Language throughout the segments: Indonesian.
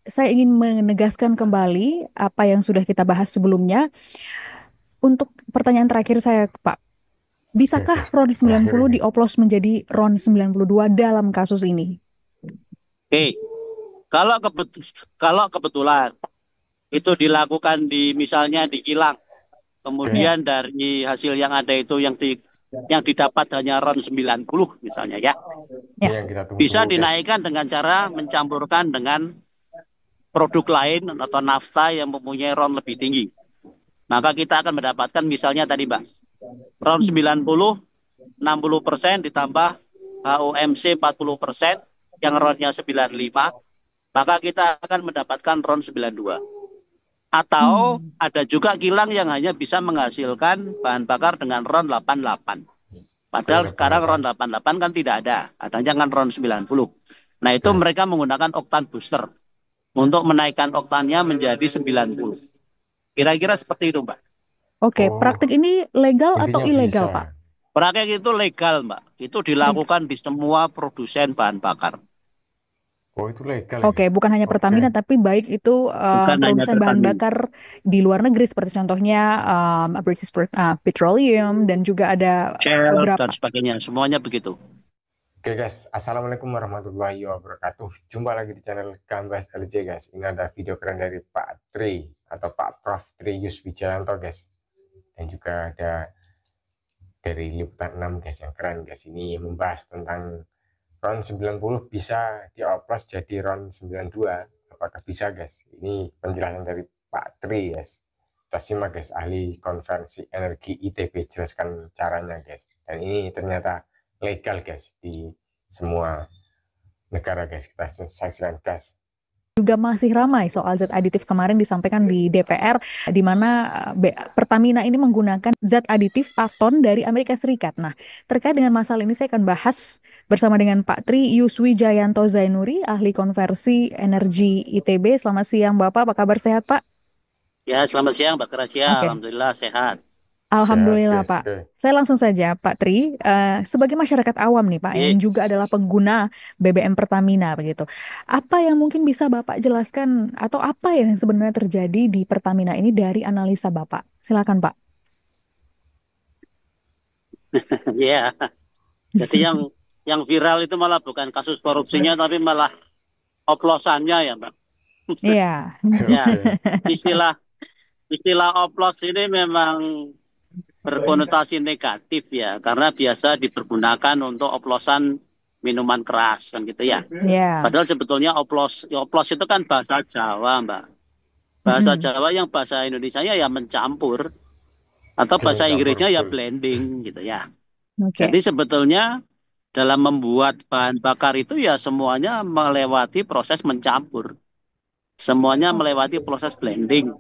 saya ingin menegaskan kembali apa yang sudah kita bahas sebelumnya. Untuk pertanyaan terakhir saya, Pak, Oke, oke. bisakah RON Terakhir 90 ini. dioplos menjadi RON 92 dalam kasus ini? Oke, kalau kalau kebetulan itu dilakukan di misalnya di kilang, Oke. Ya, kemudian dari hasil yang ada itu yang didapat hanya RON 90 misalnya ya, Ini ya. yang kita bisa tunggu-tunggu, guys. dinaikkan dengan cara mencampurkan dengan produk lain atau nafta yang mempunyai RON lebih tinggi. Maka kita akan mendapatkan misalnya tadi Mbak, RON Hmm. 90, 60% ditambah HOMC 40% yang RON-nya 95, maka kita akan mendapatkan RON 92. Atau Hmm. ada juga kilang yang hanya bisa menghasilkan bahan bakar dengan RON 88. Oke, Padahal sekarang 88. RON 88 kan tidak ada, adanya kan RON 90. Nah itu Oke. mereka menggunakan oktan booster untuk menaikkan oktannya menjadi 90. Kira-kira seperti itu Mbak. Oke, praktik Oh, ini legal atau intinya ilegal, bisa. Pak? Praktek itu legal Mbak. Itu Legal. dilakukan di semua produsen bahan bakar. Oh, itu legal ya, Oke, guys. bukan hanya Oke. Pertamina, tapi baik itu Bukan hanya produsen bahan Pertamina. bakar di luar negeri, seperti contohnya Petroleum, dan juga ada Shell dan beberapa. sebagainya. Semuanya begitu. Oke, guys. Assalamualaikum warahmatullahi wabarakatuh. Jumpa lagi di channel Gambas LJ, guys. Ini ada video keren dari Pak Tri atau Pak Prof. Tri Yuswijayanto, guys. Dan juga ada dari Liputan 6, guys, yang keren, guys. Ini membahas tentang RON 90 bisa dioplos jadi RON 92. Apakah bisa, guys? Ini penjelasan dari Pak Tri, guys. Kita simak, guys, ahli konversi energi ITB jelaskan caranya, guys. Dan ini ternyata legal, guys, di semua negara, guys. Kita saksikan, guys. Juga masih ramai soal zat aditif kemarin disampaikan di DPR, di mana Pertamina ini menggunakan zat aditif Aton dari Amerika Serikat. Nah, terkait dengan masalah ini saya akan bahas bersama dengan Pak Tri Yuswi Jayanto Zainuri, ahli konversi energi ITB. Selamat siang Bapak, apa kabar, sehat Pak? Ya, selamat siang Mbak Gracia. Oke. Alhamdulillah sehat. Sehat, Alhamdulillah guys. Pak. Oke. Saya langsung saja Pak Tri, sebagai masyarakat awam nih Pak, yang Oke. juga adalah pengguna BBM Pertamina begitu. Apa yang mungkin bisa Bapak jelaskan atau apa yang sebenarnya terjadi di Pertamina ini dari analisa Bapak? Silakan Pak. Ya, jadi yang viral itu malah bukan kasus korupsinya tapi malah oplosannya ya Mbak. Iya. Ya, Oke. istilah istilah oplos ini memang berkonotasi negatif ya karena biasa dipergunakan untuk oplosan minuman keras kan gitu ya. Iya. Padahal sebetulnya oplos itu kan bahasa Jawa, Mbak. Bahasa Mm-mm. Jawa yang bahasa Indonesianya ya mencampur atau Oke, bahasa mencampur, Inggrisnya ya betul. blending gitu ya. Oke. Jadi sebetulnya dalam membuat bahan bakar itu ya semuanya melewati proses mencampur. Semuanya Oh. melewati proses blending.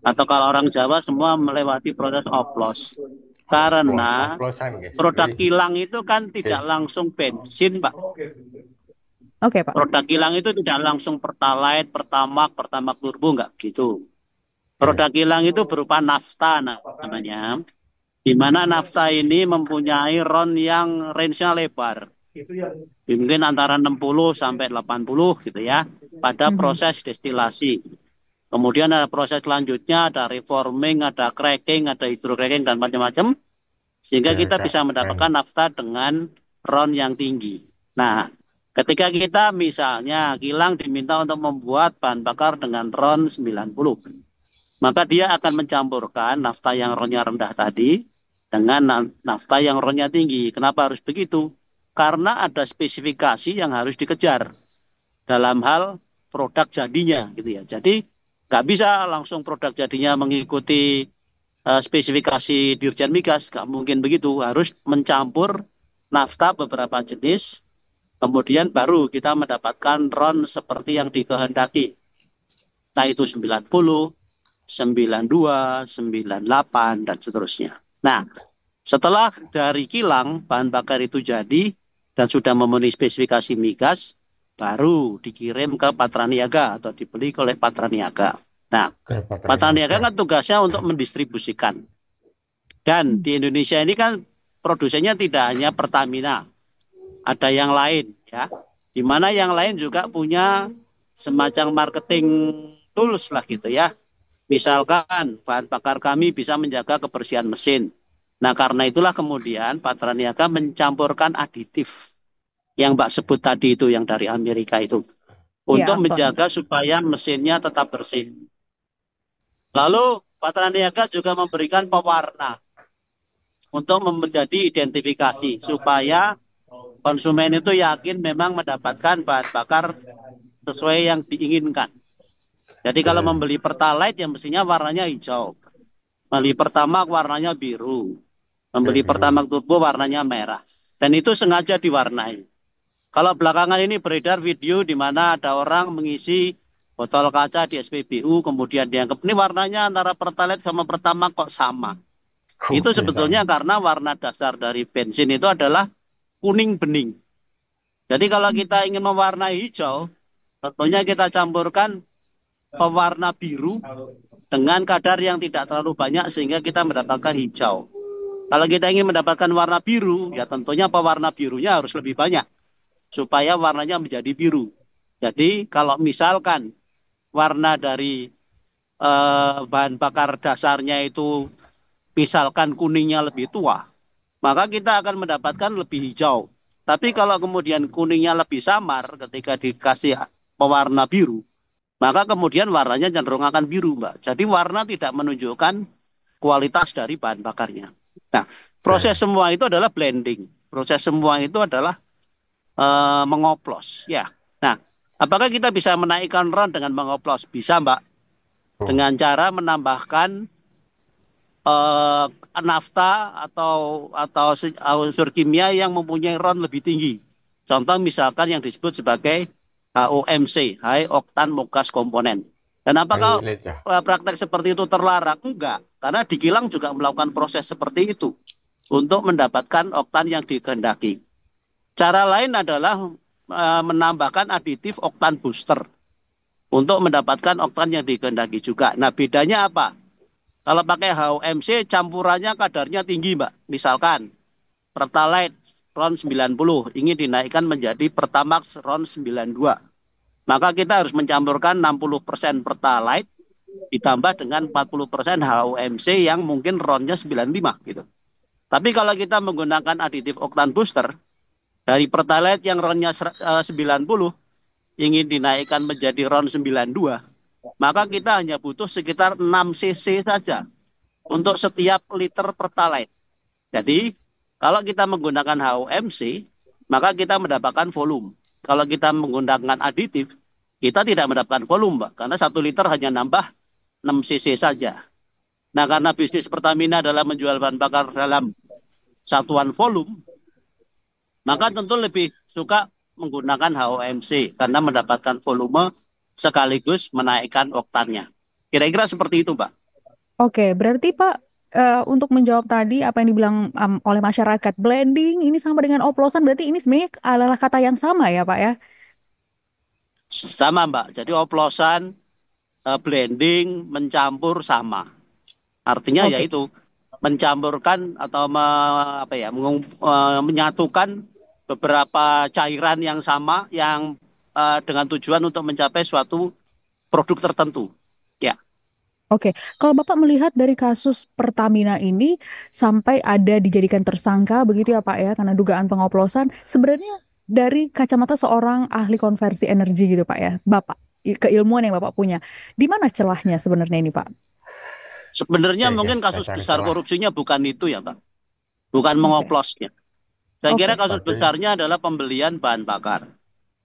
Atau kalau orang Jawa semua melewati proses oplos. Oplos, Karena oplosan, guys. produk Jadi, kilang itu kan tidak oke. langsung bensin, Pak. Oke Pak. Produk kilang itu tidak langsung Pertalite, Pertamax Turbo, enggak gitu. Oke. Produk kilang itu berupa nafta namanya. Di mana nafta ini mempunyai RON yang range-nya lebar. Mungkin antara 60 sampai 80 gitu ya. Pada Mhm. proses destilasi. Kemudian ada proses selanjutnya, ada reforming, ada cracking, ada hydrocracking, dan macam-macam. Sehingga Oke, kita Kak. bisa Keren. mendapatkan nafta dengan RON yang tinggi. Nah, ketika kita misalnya kilang diminta untuk membuat bahan bakar dengan RON 90, maka dia akan mencampurkan nafta yang RON-nya rendah tadi dengan nafta yang RON-nya tinggi. Kenapa harus begitu? Karena ada spesifikasi yang harus dikejar dalam hal produk jadinya gitu ya. Jadi nggak bisa langsung produk jadinya mengikuti spesifikasi Dirjen Migas, nggak mungkin begitu. Harus mencampur nafta beberapa jenis, kemudian baru kita mendapatkan RON seperti yang dikehendaki. Nah itu 90, 92, 98, dan seterusnya. Nah, setelah dari kilang bahan bakar itu jadi dan sudah memenuhi spesifikasi migas, baru dikirim ke Patraniaga atau dibeli oleh Patraniaga. Nah, Oke, Patrania. Patraniaga Oke. kan tugasnya untuk mendistribusikan. Dan Hmm. di Indonesia ini kan produsennya tidak hanya Pertamina, ada yang lain ya. Di mana yang lain juga punya semacam marketing tools lah gitu ya. Misalkan bahan bakar kami bisa menjaga kebersihan mesin. Nah, karena itulah kemudian Patraniaga mencampurkan aditif yang Mbak sebut tadi itu, yang dari Amerika itu, Iya, untuk Afton. menjaga supaya mesinnya tetap bersih. Lalu Patraniaga juga memberikan pewarna untuk menjadi identifikasi supaya konsumen itu yakin memang mendapatkan bahan bakar sesuai yang diinginkan. Jadi kalau Betul. membeli Pertalite yang mestinya warnanya hijau, membeli Pertamax warnanya biru, membeli Biru. Pertamax Turbo warnanya merah. Dan itu sengaja diwarnai. Kalau belakangan ini beredar video di mana ada orang mengisi botol kaca di SPBU, kemudian dianggap ini warnanya antara Pertalite sama Pertamax kok sama. Itu Oke, sebetulnya sama. karena warna dasar dari bensin itu adalah kuning bening. Jadi kalau kita ingin mewarnai hijau, tentunya kita campurkan pewarna biru dengan kadar yang tidak terlalu banyak sehingga kita mendapatkan hijau. Kalau kita ingin mendapatkan warna biru, ya tentunya pewarna birunya harus lebih banyak supaya warnanya menjadi biru. Jadi kalau misalkan warna dari bahan bakar dasarnya itu misalkan kuningnya lebih tua, maka kita akan mendapatkan lebih hijau. Tapi kalau kemudian kuningnya lebih samar ketika dikasih pewarna biru, maka kemudian warnanya cenderung akan biru, Mbak. Jadi warna tidak menunjukkan kualitas dari bahan bakarnya. Nah, proses Oke. semua itu adalah blending. Proses semua itu adalah mengoplos. Ya. Nah, apakah kita bisa menaikkan RON dengan mengoplos? Bisa, Mbak. Oh, Dengan cara menambahkan eh, nafta atau unsur kimia yang mempunyai RON lebih tinggi. Contoh misalkan yang disebut sebagai HOMC, High Octane Mogas Component. Dan apakah relate ya. praktek seperti itu terlarang? Enggak, karena di kilang juga melakukan proses seperti itu untuk mendapatkan oktan yang dikehendaki. Cara lain adalah menambahkan aditif oktan booster untuk mendapatkan oktan yang dikehendaki juga. Nah, bedanya apa? Kalau pakai HOMC campurannya kadarnya tinggi, Mbak. Misalkan Pertalite RON 90 ingin dinaikkan menjadi Pertamax RON 92. Maka kita harus mencampurkan 60% Pertalite ditambah dengan 40% HOMC yang mungkin RON-nya 95 gitu. Tapi kalau kita menggunakan aditif oktan booster dari Pertalite yang RON-nya 90 ingin dinaikkan menjadi RON 92, maka kita hanya butuh sekitar 6 cc saja untuk setiap liter Pertalite. Jadi, kalau kita menggunakan HOMC, maka kita mendapatkan volume. Kalau kita menggunakan aditif, kita tidak mendapatkan volume, Mbak, karena 1 liter hanya nambah 6 cc saja. Nah, karena bisnis Pertamina adalah menjual bahan bakar dalam satuan volume, maka tentu lebih suka menggunakan HOMC karena mendapatkan volume sekaligus menaikkan oktannya. Kira-kira seperti itu, Mbak. Oke, berarti Pak, untuk menjawab tadi apa yang dibilang oleh masyarakat, blending ini sama dengan oplosan, berarti ini sebenarnya adalah kata yang sama ya Pak ya? Sama, Mbak. Jadi oplosan, blending, mencampur sama. Artinya Oke. yaitu mencampurkan atau menyatukan beberapa cairan yang sama yang dengan tujuan untuk mencapai suatu produk tertentu. Ya. Oke, kalau Bapak melihat dari kasus Pertamina ini sampai ada dijadikan tersangka begitu ya Pak ya karena dugaan pengoplosan, sebenarnya dari kacamata seorang ahli konversi energi gitu Pak ya, Bapak keilmuan yang Bapak punya, di mana celahnya sebenarnya ini Pak? Sebenarnya Oke, guys, mungkin kita kasus cari besar celah. korupsinya bukan itu ya, Pak. Bukan Oke, mengoplosnya. Saya kira oke, kasus Tapi, besarnya adalah pembelian bahan bakar.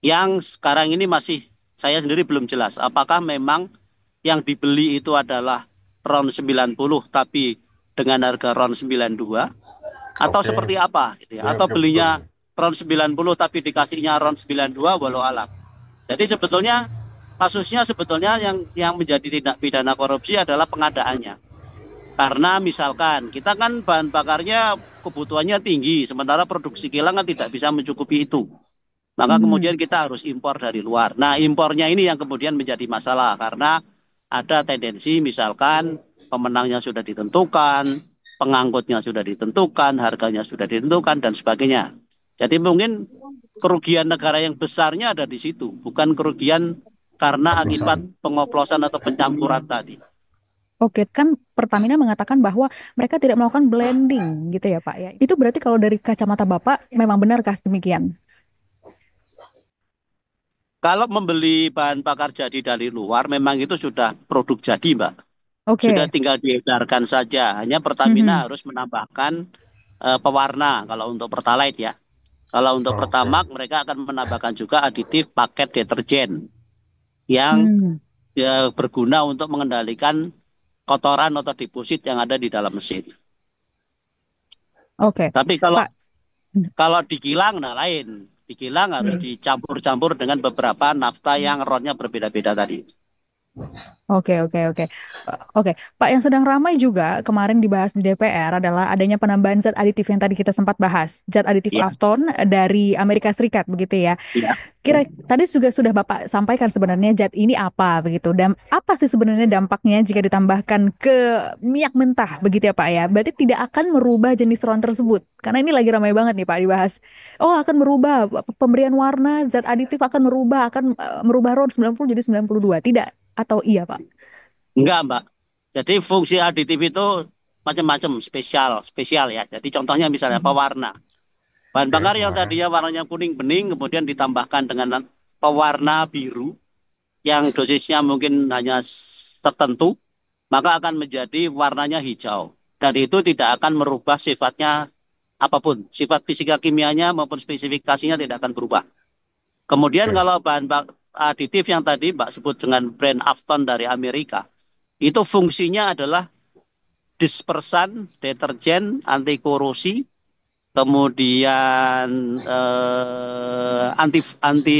Yang sekarang ini masih saya sendiri belum jelas. Apakah memang yang dibeli itu adalah RON 90 tapi dengan harga RON 92? Atau oke, seperti apa gitu ya? oke, Atau oke, betul. belinya RON 90 tapi dikasihnya RON 92 walau alam. Jadi sebetulnya kasusnya sebetulnya yang menjadi tindak pidana korupsi adalah pengadaannya. Karena misalkan kita kan bahan bakarnya kebutuhannya tinggi, sementara produksi kilang kan tidak bisa mencukupi itu. Maka kemudian hmm, kita harus impor dari luar. Nah, impornya ini yang kemudian menjadi masalah karena ada tendensi misalkan pemenangnya sudah ditentukan, pengangkutnya sudah ditentukan, harganya sudah ditentukan dan sebagainya. Jadi mungkin kerugian negara yang besarnya ada di situ, bukan kerugian karena akibat pengoplosan atau pencampuran tadi. Oke, kan Pertamina mengatakan bahwa mereka tidak melakukan blending gitu ya Pak ya. Itu berarti kalau dari kacamata Bapak memang benarkah demikian? Kalau membeli bahan bakar jadi dari luar, memang itu sudah produk jadi, Mbak. Sudah Oke. tinggal diedarkan saja. Hanya Pertamina Mhm. harus menambahkan pewarna kalau untuk Pertalite ya. Kalau untuk Oke. Pertamax, mereka akan menambahkan juga aditif paket deterjen yang Hmm. berguna untuk mengendalikan kotoran atau deposit yang ada di dalam mesin. Oke. Tapi kalau Pak. kalau di kilang, nah lain. Di kilang harus dicampur-campur dengan beberapa nafta yang ronnya berbeda-beda tadi. Oke, oke, oke. Oke, Pak, yang sedang ramai juga kemarin dibahas di DPR adalah adanya penambahan zat aditif yang tadi kita sempat bahas. Zat aditif Ya, afton dari Amerika Serikat begitu ya. ya. Tadi juga sudah Bapak sampaikan sebenarnya zat ini apa begitu. Dan apa sih sebenarnya dampaknya jika ditambahkan ke minyak mentah begitu ya Pak ya. Berarti tidak akan merubah jenis ron tersebut. Karena ini lagi ramai banget nih Pak dibahas. Oh, akan merubah pemberian warna, zat aditif akan merubah ron 90 jadi 92. Tidak atau iya Pak? Enggak, Mbak. Jadi fungsi aditif itu macam-macam, spesial ya. Jadi contohnya misalnya Mhm. pewarna. Bahan Oke, bakar yang pewarna. tadinya warnanya kuning bening, kemudian ditambahkan dengan pewarna biru, yang dosisnya mungkin hanya tertentu, maka akan menjadi warnanya hijau. Dan itu tidak akan merubah sifatnya apapun. Sifat fisika kimianya maupun spesifikasinya tidak akan berubah. Kemudian Oke. kalau aditif yang tadi Mbak sebut dengan brand Afton dari Amerika, itu fungsinya adalah dispersan, deterjen, anti korosi, kemudian anti anti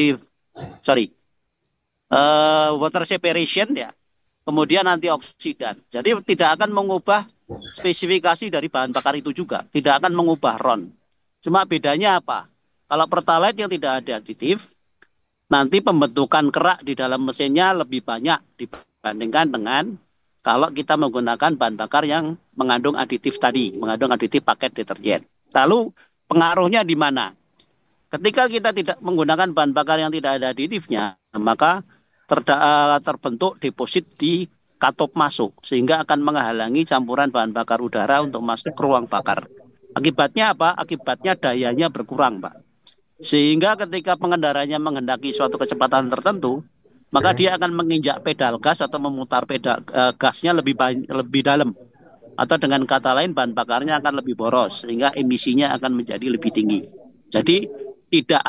sorry water separation ya, kemudian antioksidan. Jadi tidak akan mengubah spesifikasi dari bahan bakar itu juga, tidak akan mengubah RON. Cuma bedanya apa? Kalau Pertalite yang tidak ada aditif, nanti pembentukan kerak di dalam mesinnya lebih banyak dibandingkan dengan kalau kita menggunakan bahan bakar yang mengandung aditif tadi, mengandung aditif paket deterjen. Lalu pengaruhnya di mana? Ketika kita tidak menggunakan bahan bakar yang tidak ada aditifnya, maka terbentuk deposit di katup masuk, sehingga akan menghalangi campuran bahan bakar udara untuk masuk ke ruang bakar. Akibatnya apa? Akibatnya dayanya berkurang, Pak. Sehingga ketika pengendaranya menghendaki suatu kecepatan tertentu, maka Oke. dia akan menginjak pedal gas atau memutar pedal gasnya lebih dalam. Atau dengan kata lain bahan bakarnya akan lebih boros sehingga emisinya akan menjadi lebih tinggi. Jadi tidak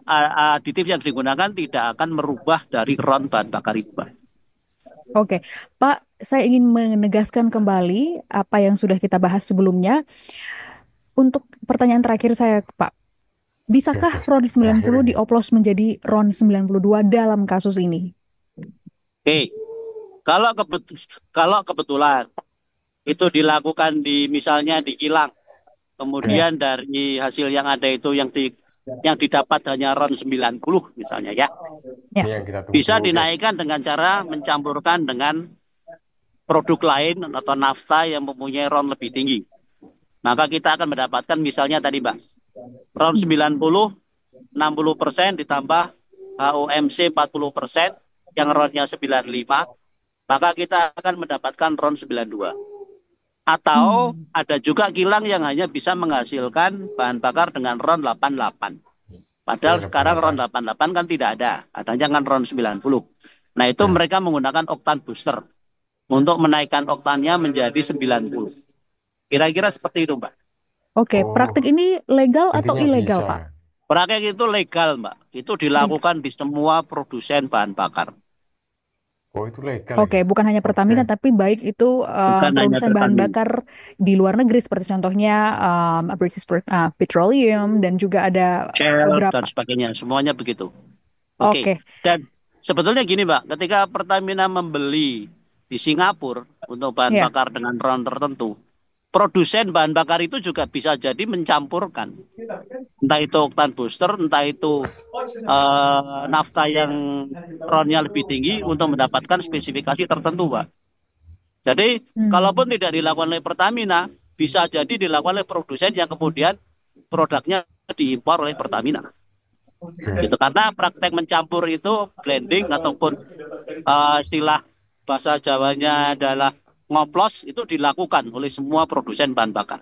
aditif yang digunakan tidak akan merubah dari ron bahan bakar itu, Pak. Oke, Pak, saya ingin menegaskan kembali apa yang sudah kita bahas sebelumnya. Untuk pertanyaan terakhir saya, Pak, Oke, bisakah RON terakhir 90 ini. dioplos menjadi RON 92 dalam kasus ini? Oke, kalau kebetulan itu dilakukan di misalnya di kilang, Ya, kemudian dari hasil yang ada itu yang didapat hanya RON 90 misalnya ya, ya. Ini yang kita bisa tunggu, guys. dinaikkan dengan cara mencampurkan dengan produk lain atau nafta yang mempunyai RON lebih tinggi. Maka kita akan mendapatkan misalnya tadi Mbak, RON 90, 60% ditambah HOMC 40% yang RON-nya 95, maka kita akan mendapatkan RON 92. Atau Hmm. ada juga kilang yang hanya bisa menghasilkan bahan bakar dengan RON 88. Oke, Padahal sekarang RON 88. 88 kan tidak ada, adanya kan RON 90. Nah itu Ya. mereka menggunakan oktan booster untuk menaikkan oktannya menjadi 90. Kira-kira seperti itu, Mbak. Oke, Oh, praktik ini legal atau intinya ilegal, Pak? bisa. Praktek itu legal, Mbak. Itu Leg- dilakukan di semua produsen bahan bakar. Oh, itu legal ya, Oke, guys. bukan hanya Oke. Pertamina, tapi baik itu Bukan hanya produsen bahan Pertamina. bakar di luar negeri, seperti contohnya British Petroleum, dan juga ada Shell dan beberapa. sebagainya. Semuanya begitu. Oke. Oke, Dan sebetulnya gini, Mbak. Ketika Pertamina membeli di Singapura untuk bahan ya. bakar dengan RON tertentu, produsen bahan bakar itu juga bisa jadi mencampurkan. Entah itu oktan booster, entah itu nafta yang RON-nya lebih tinggi untuk mendapatkan spesifikasi tertentu, Pak. Jadi, kalaupun Hmm. tidak dilakukan oleh Pertamina, bisa jadi dilakukan oleh produsen yang kemudian produknya diimpor oleh Pertamina. Gitu. Karena praktek mencampur itu blending ataupun istilah bahasa Jawanya adalah ngoplos itu dilakukan oleh semua produsen bahan bakar.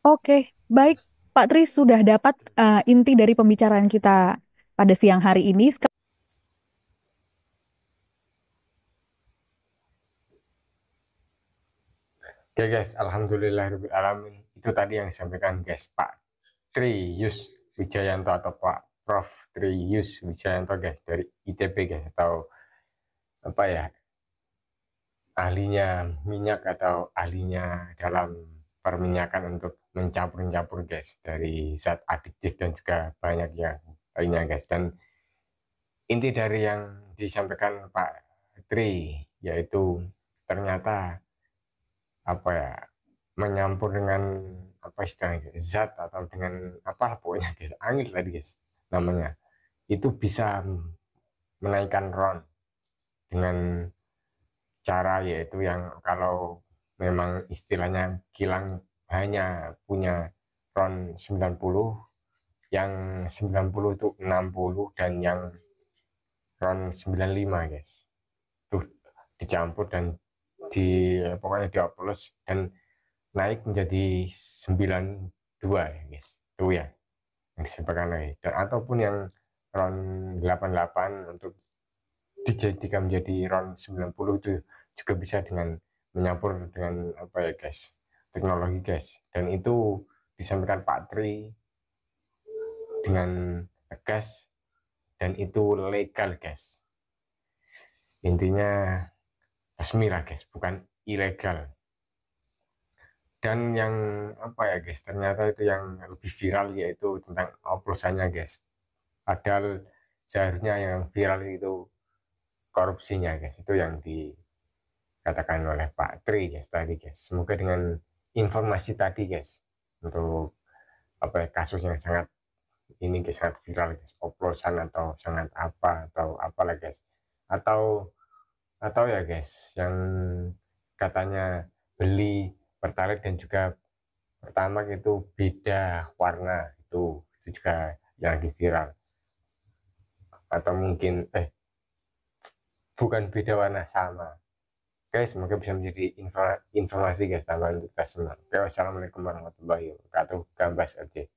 Oke, baik Pak Tri, sudah dapat inti dari pembicaraan kita pada siang hari ini. Oke guys, alhamdulillahirobbilalamin. Itu tadi yang disampaikan guys Pak Triyus Wijayanto atau Pak Prof Triyus Wijayanto guys dari ITB guys, atau apa ya, ahlinya minyak atau ahlinya dalam perminyakan untuk mencampur-campur guys dari zat adiktif dan juga banyak yang lainnya guys. Dan inti dari yang disampaikan Pak Tri yaitu ternyata apa ya, menyampur dengan apa istilahnya zat atau dengan apa pokoknya guys, angin tadi guys namanya, itu bisa menaikkan RON dengan cara yaitu yang kalau memang istilahnya kilang hanya punya RON 90, yang 90 itu 60, dan yang RON 95 guys tuh dicampur dan di pokoknya dioplos dan naik menjadi 92 ya guys, itu ya yang disebutkan lagi. Dan ataupun yang RON 88 untuk dijadikan menjadi RON 90 itu juga bisa dengan menyampur dengan apa ya guys, teknologi guys. Dan itu disampaikan Pak Tri dengan tegas dan itu legal guys, intinya resmi lah guys, bukan ilegal. Dan yang apa ya guys, ternyata itu yang lebih viral yaitu tentang oplosannya guys, padahal seharusnya yang viral itu korupsinya guys, itu yang dikatakan oleh Pak Tri guys tadi guys. Semoga dengan informasi tadi guys untuk apa ya, kasus yang sangat ini guys, sangat viral guys, oplosan atau sangat apa atau apalah guys, atau ya guys yang katanya beli pertalite dan juga pertama itu beda warna, itu juga yang lagi viral. Atau mungkin bukan beda warna, sama. Oke, semoga bisa menjadi informasi guys tambahan untuk kita semua. Oke, wassalamualaikum warahmatullahi wabarakatuh. Gambas RJ.